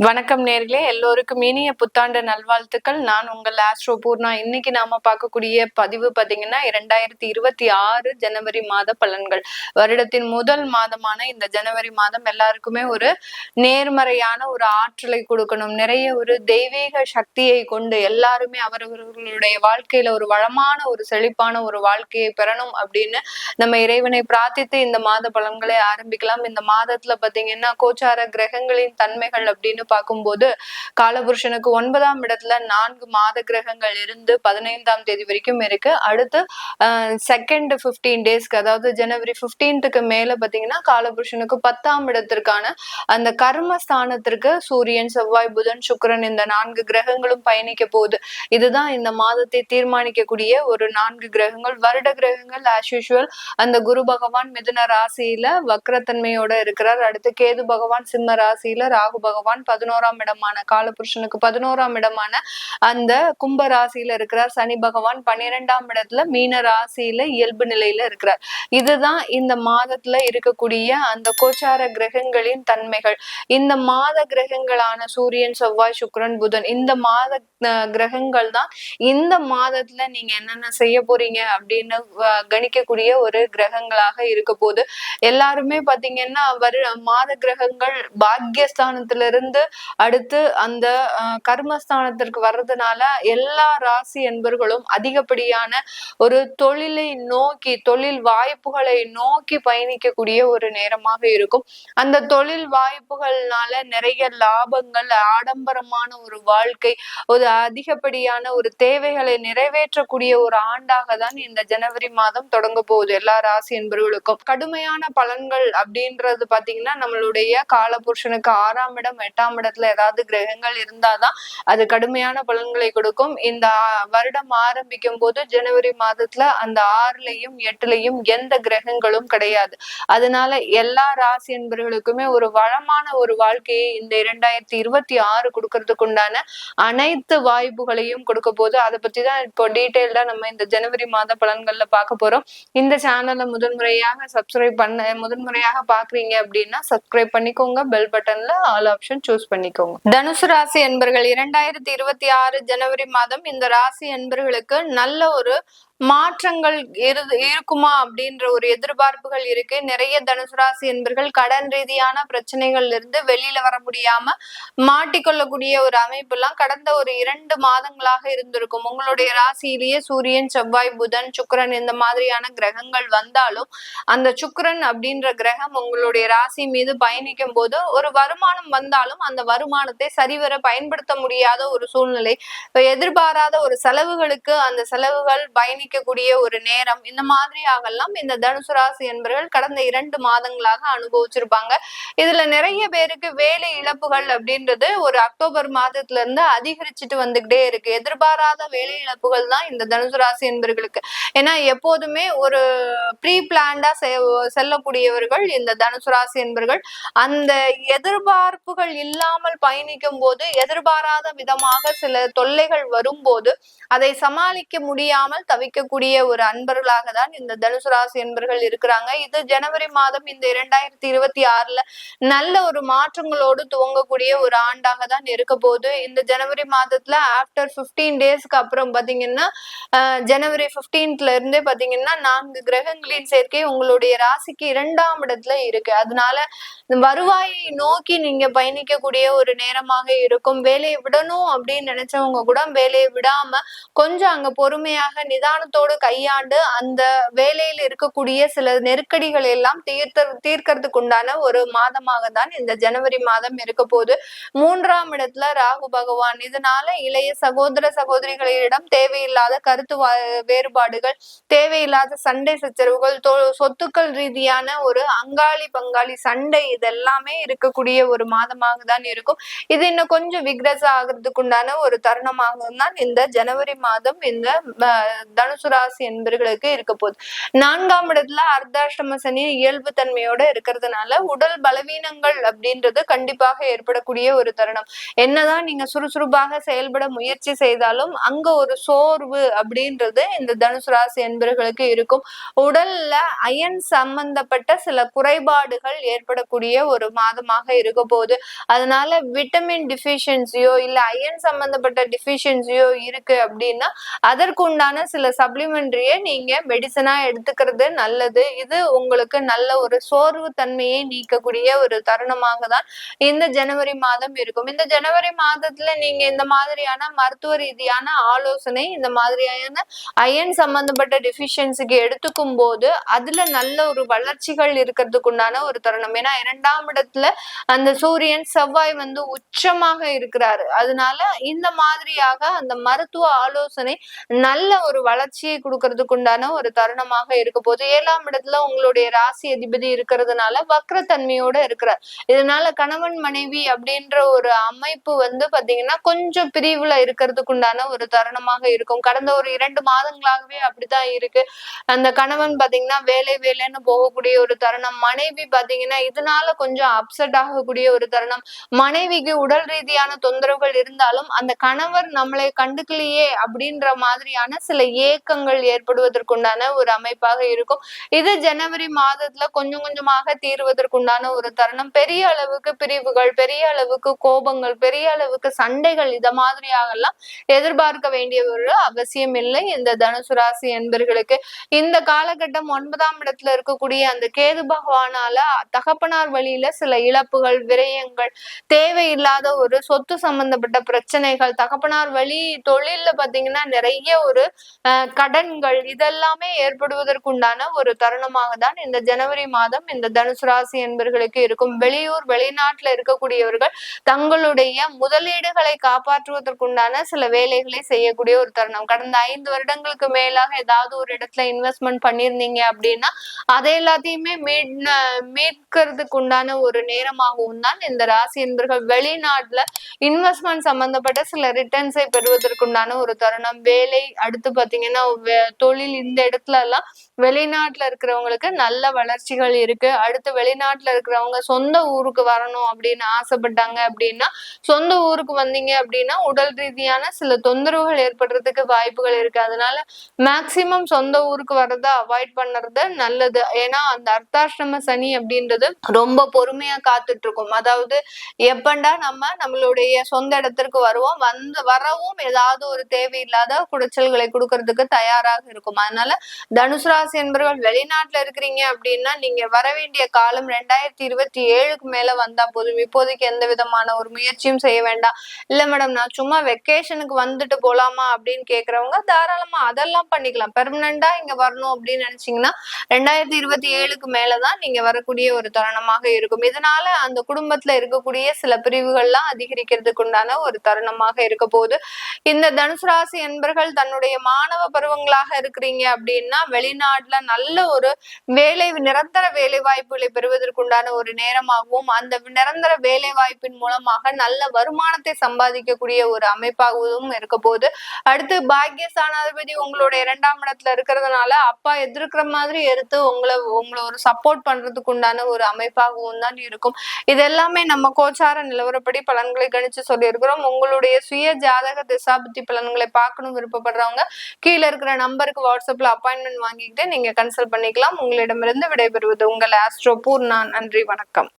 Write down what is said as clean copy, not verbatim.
வணக்கம் நேர்களே, எல்லோருக்கும் இனிய புத்தாண்டு நல்வாழ்த்துக்கள். நான் உங்கள் ஆஸ்ட்ரோ பூர்ணா. இன்னைக்கு நாம பார்க்கக்கூடிய பதிவு பாத்தீங்கன்னா 2026 ஜனவரி மாத பலன்கள். வருடத்தின் முதல் மாதமான இந்த ஜனவரி மாதம் எல்லாருக்குமே ஒரு நேர்மறையான ஒரு ஆற்றலை கொடுக்கணும். நிறைய ஒரு தெய்வீக சக்தியை கொண்டு எல்லாருமே அவரவர்களுடைய வாழ்க்கையில ஒரு வளமான ஒரு செழிப்பான ஒரு வாழ்க்கையை பெறணும் அப்படின்னு நம்ம இறைவனை பிரார்த்தித்து இந்த மாத பலன்களை ஆரம்பிக்கலாம். இந்த மாதத்துல பாத்தீங்கன்னா கோச்சார கிரகங்களின் தன்மைகள் அப்படின்னு பார்க்கும்போது காலபுருஷனுக்கு 9ஆம் இடத்துல 4 மாத கிரகங்கள் இருந்து 15ஆம் தேதி வரைக்கும் இருக்கு. அடுத்து செகண்ட் 15 டேஸ்க்கு, அதாவது ஜனவரி 15க்கு மேல பாத்தீங்கன்னா காலபுருஷனுக்கு 10ஆம் இடத்திற்கான அந்த கர்மஸ்தானத்திற்கு சூரியன், செவ்வாய், புதன், சுக்கிரன் இந்த 4 கிரகங்களும் பயணிக்க போகுது. இதுதான் இந்த மாதத்தை தீர்மானிக்கக்கூடிய ஒரு 4 கிரகங்கள். வருட கிரகங்கள் ஆஸ் யூஷுவல் அந்த குரு பகவான் மிதுன ராசியில வக்ரத்தன்மையோட இருக்கிறார். அடுத்து கேது பகவான் சிம்ம ராசியில, ராகு பகவான் 11ஆம் இடமான காலபுருஷனுக்கு 11ஆம் இடமான அந்த கும்ப ராசியில இருக்கிறார். சனி பகவான் 12ஆம் இடத்துல மீன ராசியில இயல்பு நிலையில இருக்கிறார். இதுதான் இந்த மாதத்துல இருக்கக்கூடிய அந்த கோச்சார கிரகங்களின் தன்மைகள். இந்த மாத கிரகங்களான சூரியன், செவ்வாய், சுக்கிரன், புதன் இந்த மாத கிரகங்கள் தான் இந்த மாதத்துல நீங்க என்னென்ன செய்ய போறீங்க அப்படின்னு கணிக்கக்கூடிய ஒரு கிரகங்களாக இருக்க போது. எல்லாருமே பாத்தீங்கன்னா மாத கிரகங்கள் பாக்யஸ்தானத்துல இருந்து அடுத்து அந்த கர்மஸ்தானத்திற்கு வர்றதுனால எல்லா ராசி என்பர்களும் அதிகப்படியான ஒரு தொழிலை நோக்கி, தொழில் வாய்ப்புகளை நோக்கி பயணிக்கக்கூடிய ஒரு நேரமாக இருக்கும். அந்த தொழில் வாய்ப்புகள்னால நிறைய லாபங்கள், ஆடம்பரமான ஒரு வாழ்க்கை, ஒரு அதிகப்படியான ஒரு தேவைகளை நிறைவேற்றக்கூடிய ஒரு ஆண்டாக தான் இந்த ஜனவரி மாதம் தொடங்க போகுது. எல்லா ராசி என்பவர்களுக்கும் கடுமையான பலன்கள் அப்படின்றது பாத்தீங்கன்னா நம்மளுடைய காலபுருஷனுக்கு 6ஆம் இடம், 8ஆம் இடத்துல ஏதாவது கிரகங்கள் இருந்தாதான் அது கடுமையான பலன்களை கொடுக்கும். இந்த வருடம் ஆரம்பிக்கும் போது ஜனவரி மாதத்துல அந்த 6லயும் 8லயும் எந்த கிரகங்களும் கிடையாது. அதனால எல்லா ராசி என்பவர்களுக்குமே ஒரு வளமான ஒரு வாழ்க்கையை இந்த 2026 கொடுக்கறதுக்கு உண்டான அனைத்து வாய்ப்புகளையும் கொடுக்க போது. அதை பத்தி தான் இப்போ டீட்டெயில்டா நம்ம இந்த ஜனவரி மாத பலன்கள்ல பார்க்க போறோம். இந்த சேனலை முதன்முறையாக பாக்குறீங்க அப்படின்னா சப்ஸ்கிரைப் பண்ணிக்கோங்க. பெல் பட்டன்ல ஆல் ஆப்ஷன் சூஸ் பண்ணிக்கோங்க. தனுசு ராசி என்பர்கள் 2026 ஜனவரி மாதம் இந்த ராசி என்பர்களுக்கு நல்ல ஒரு மாற்றங்கள் இருக்குமா அப்படின்ற ஒரு எதிர்பார்ப்புகள் இருக்கு. நிறைய தனுசு ராசி என்பர்கள் கடன் ரீதியான பிரச்சனைகள்ல இருந்து வெளியில வர முடியாம மாட்டிக்கொள்ளக்கூடிய ஒரு அமைப்பு எல்லாம் கடந்த ஒரு 2 மாதங்களாக இருந்திருக்கும். உங்களுடைய ராசியிலேயே சூரியன், செவ்வாய், புதன், சுக்கிரன் இந்த மாதிரியான கிரகங்கள் வந்தாலும் அந்த சுக்கிரன் அப்படின்ற கிரகம் உங்களுடைய ராசி மீது பயணிக்கும் போது ஒரு வருமானம் வந்தாலும் அந்த வருமானத்தை சரிவர பயன்படுத்த முடியாத ஒரு சூழ்நிலை, எதிர்பாராத ஒரு செலவுகளுக்கு அந்த செலவுகள் பயணிக்கக்கூடிய ஒரு நேரம், இந்த மாதிரியாகலாம் இந்த தனுசு ராசி என்பவர்கள் கடந்த 2 மாதங்களாக அனுபவிச்சிருப்பாங்க. இதுல நிறைய பேருக்கு வேலை இழப்புகள் அப்படின்றது ஒரு அக்டோபர் மாதத்துல இருந்து அதிகரிச்சுட்டு வந்துகிட்டே இருக்கு. எதிர்பாராத வேலை இழப்புகள் தான் இந்த தனுசு ராசி என்பவர்களுக்கு. ஏன்னா எப்போதுமே ஒரு ப்ரீ பிளான்டா செல்லக்கூடியவர்கள் இந்த தனுசு ராசி என்பவர்கள். அந்த எதிர்பார்ப்புகள் இல்லாமல் பயணிக்கும் போது எதிர்பாராத விதமாக சில தொல்லைகள் வரும்போது அதை சமாளிக்க முடியாமல் தவிக்கக்கூடிய ஒரு அன்பர்களாக தான் இந்த தனுசு ராசி என்பர்கள் இருக்கிறாங்க. இது ஜனவரி மாதம் இந்த 2026ல நல்ல ஒரு மாற்றங்களோடு துவங்கக்கூடிய ஒரு ஆண்டாக தான் இருக்க போது. இந்த ஜனவரி மாதத்துல ஆஃப்டர் 15 டேஸ்க்கு அப்புறம் பாத்தீங்கன்னா ஜனவரி 15ல இருந்தே பாத்தீங்கன்னா 4 கிரகங்களின் சேர்க்கை உங்களுடைய ராசிக்கு 2ஆம் இடத்துல இருக்கு. அதனால வருவாயை நோக்கி நீங்க பயணிக்கக்கூடிய ஒரு நேரமாக இருக்கும். வேலையை விடணும் அப்படின்னு நினைச்சவங்க கூட வேலையை விடாம கொஞ்சம் அங்க பொறுமையாக நிதானத்தோடு கையாண்டு அந்த வேலையில் இருக்கக்கூடிய சில நெருக்கடிகள் எல்லாம் தீர்க்கறதுக்கு உண்டான ஒரு மாதமாக தான் இந்த ஜனவரி மாதம் இருக்க போது. 3ஆம் இடத்துல ராகு பகவான். இதனால இளைய சகோதர சகோதரிகளிடம் தேவையில்லாத கருத்து வேறுபாடுகள், தேவையில்லாத சண்டை சச்சரவுகள், சொத்துக்கள் ரீதியான ஒரு அங்காளி பங்காளி சண்டை இதெல்லாமே இருக்கக்கூடிய ஒரு மாதமாக தான் இருக்கும். இது இன்னும் கொஞ்சம் விக்ரஸ் ஆகிறதுக்கு உண்டான ஒரு தருணமாக தான் இந்த ஜனவரி மாதம் இந்த தனுசு ராசி என்பர்களுக்கு இருக்க போகுது. 4ஆம் இடத்துல அர்த்தாஷ்டம சனி இயல்பு தன்மையோட இருக்கிறதுனால உடல் பலவீனங்கள் அப்படின்றது கண்டிப்பாக ஏற்படக்கூடிய ஒரு தருணம். என்னதான் நீங்க சுறுசுறுப்பாக செயல்பட முயற்சி செய்தாலும் அங்க ஒரு சோர்வு அப்படின்றது இந்த தனுசு ராசி என்பர்களுக்கு இருக்கும். உடல்ல அயன் சம்பந்தப்பட்ட சில குறைபாடுகள் ஏற்படக்கூடிய ஒரு மாதமாக இருக்க போகுது. அதனால விட்டமின் டிஃபிஷியன்சியோ இல்ல அயன் சம்பந்தப்பட்ட டிஃபிஷியன்சியோ இருக்கு அப்படின்னா அதற்கு உண்டான சில சப்ளிமெண்டரிய நீங்க மெடிசனா எடுத்துக்கிறது நல்லது. இது உங்களுக்கு நல்ல ஒரு சோர்வு தன்மையை நீக்கக்கூடிய ஒரு தருணமாக தான் இந்த ஜனவரி மாதம் இருக்கும். இந்த ஜனவரி மாதத்துல நீங்க இந்த மாதிரியான மருத்துவ ரீதியான ஆலோசனை இந்த மாதிரியான அயன் சம்பந்தப்பட்ட டெஃபிஷியன்சிக்கு எடுத்துக்கும் போது அதுல நல்ல ஒரு வளர்ச்சிகள் இருக்கிறதுக்கு உண்டான ஒரு தருணம். ஏன்னா 2ஆம் இடத்துல அந்த சூரியன் செவ்வாய் உச்சமாக இருக்கிறாரு. அதனால இந்த மாதிரியாக அந்த மருத்துவ ஆலோசனை நல்ல ஒரு வளர்ச்சியை கொடுக்கறதுக்கு உண்டான ஒரு தருணமாக இருக்க போது. 7ஆம் இடத்துல உங்களுடைய ராசி அதிபதி இருக்கிறதுனால வக்ரத்தன்மையோட இருக்கிறார். இதனால கணவன் மனைவி அப்படின்ற ஒரு அமைப்பு பாத்தீங்கன்னா கொஞ்சம் பிரிவுல இருக்கிறதுக்கு உண்டான ஒரு தருணமாக இருக்கும். கடந்த ஒரு 2 மாதங்களாகவே அப்படித்தான் இருக்கு. அந்த கணவன் பாத்தீங்கன்னா வேலைன்னு போகக்கூடிய ஒரு தருணம், மனைவி பாத்தீங்கன்னா இதனால கொஞ்சம் அப்செட் ஆகக்கூடிய ஒரு தருணம். மனைவிக்கு உடல் ரீதியான தொந்தரவுகள் இருந்தாலும் அந்த கணவர் நம்மளை கண்டுக்கலையே அப்படின்ற மாதிரியான சில ஏக்கங்கள் ஏற்படுவதற்குண்டான ஒரு அமைப்பாக இருக்கும். இது ஜனவரி மாதத்துல கொஞ்சம் கொஞ்சமாக தீர்வதற்குண்டான ஒரு தருணம். பெரிய அளவுக்கு பிரிவுகள், பெரிய அளவுக்கு கோபங்கள், பெரிய அளவுக்கு சண்டைகள் இத மாதிரியாகலாம் எதிர்பார்க்க வேண்டிய ஒரு அவசியம் இல்லை இந்த தனுசு ராசி என்பர்களுக்கு. இந்த காலகட்டம் 9ஆம் இடத்துல இருக்கக்கூடிய அந்த கேது பகவானால தகப்பனார் வழியில சில இழப்புகள், விரயங்கள், தேவையில்லாத ஒரு சொத்து சம்பந்தப்பட்ட பிரச்சனைகள், தகப்பனார் வழி தொழில்ல பாத்தீங்கன்னா நிறைய ஒரு கடன்கள் இதெல்லாமே ஏற்படுவதற்குண்டான ஒரு தருணமாக தான் இந்த ஜனவரி மாதம் இந்த தனுசு ராசி என்பர்களுக்கு இருக்கும். வெளியூர் வெளிநாட்டுல இருக்கக்கூடியவர்கள் தங்களுடைய முதலீடுகளை காப்பாற்றுவதற்குண்டான சில வேலைகளை செய்யக்கூடிய ஒரு தருணம். கடந்த 5 வருடங்களுக்கு மேலாக ஏதாவது ஒரு இடத்துல இன்வெஸ்ட்மெண்ட் பண்ணிருந்தீங்க அப்படின்னா அதை எல்லாத்தையுமே மீட்கிறதுக்கு உண்டான ஒரு நேரமாகவும் தான் இந்த ராசி என்பர்கள். வெளிநாட்டுல இன்வெஸ்ட்மெண்ட் சம்பந்தப்பட்ட சில ரிட்டர்ன்ஸை பெறுவதற்குண்டான ஒரு தருணம். வேலை, அடுத்து பாத்தீங்கன்னா தொழில், இந்த இடத்துல எல்லாம் வெளிநாட்டுல இருக்கிறவங்களுக்கு நல்ல வளர்ச்சிகள் இருக்கு. அடுத்து வெளிநாட்டுல இருக்கிறவங்க சொந்த ஊருக்கு வரணும் அப்படின்னு ஆசைப்பட்டாங்க அப்படின்னா சொந்த ஊருக்கு வந்தீங்க அப்படின்னா உடல் ரீதியான சில தொந்தரவுகள் ஏற்படுறதுக்கு வாய்ப்புகள் இருக்கு. அதனால மேக்சிமம் சொந்த ஊருக்கு வர்றதை அவாய்ட் பண்றது நல்லது. ஏன்னா அந்த அர்த்தாஷ்டம சனி அப்படின்றது ரொம்ப பொறுமையா காத்துட்டு இருக்கும். அதாவது எப்பண்டா நம்மளுடைய சொந்த இடத்திற்கு வருவோம், வரவும் ஏதாவது ஒரு தேவையில்லாத குடைச்சல்களை கொடுக்கறதுக்கு தயாராக இருக்கும். அதனால தனுசு ராசி என்பவர்கள் வெளிநாட்டுல இருக்கிறீங்க அப்படின்னா நீங்க வர வேண்டிய காலம் 2027க்கு மேல வந்தா போதும். இப்போதைக்கு எந்த விதமான ஒரு முயற்சியும் செய்ய வேண்டாம். இல்ல மேடம் நான் சும்மா வெக்கேஷனுக்கு வந்துட்டு போலாமா அப்படின்னு கேக்குறவங்க தாராளமா அதெல்லாம் பண்ணிக்கலாம். பெர்மனண்டா இங்க வரணும் அப்படின்னு நினைச்சீங்கன்னா 2027க்கு மேலதான் நீங்க வரக்கூடிய ஒரு தருணமாக இருக்கும். இதனால அந்த குடும்பத்துல இருக்கக்கூடிய சில பிரிவுகள்லாம் அதிகரிக்கிறதுக்கு உண்டான ஒரு தருணமாக இருக்க போது. இந்த தனுசு ராசி என்பர்கள் தன்னுடைய மாணவ பருவங்களாக இருக்கிறீங்க அப்படின்னா வெளிநாட்டுல நல்ல ஒரு நிரந்தர வேலை வாய்ப்புகளை பெறுவதற்குண்டான ஒரு நேரமாகவும் அந்த நிரந்தர வேலை வாய்ப்பின் மூலமாக நல்ல வருமானத்தை சம்பாதிக்கக்கூடிய ஒரு அமைப்பாகவும் இருக்க போது. அடுத்து பாக்கியஸ்தானாதிபதி உங்களுடைய 2ஆம் இடத்துல இருக்கிறதுனால அப்பா எதிர்க்கிற மாதிரி எடுத்து உங்களை ஒரு சப்போர்ட் பண்றதுக்கு உண்டான ஒரு அமைப்பாகவும் தான் இருக்கும். இது எல்லாமே நம்ம கோச்சார நிலவரப்படி பலன்களை கணிச்சு சொல்லியிருக்கிறோம். உங்களுடைய சுய ஜாதக திசாபுத்தி பலன்களை பார்க்கணும் விருப்பப்படுறவங்க கீழே இருக்கிற நம்பருக்கு வாட்ஸ்அப்ல அப்பாயின்மெண்ட் வாங்கிக்கிட்டு நீங்க கன்சல்ட் பண்ணிக்கலாம். உங்களிடமிருந்து விடைபெறுவது உங்கள் ஆஸ்ட்ரோ பூர்ணா. நன்றி, வணக்கம்.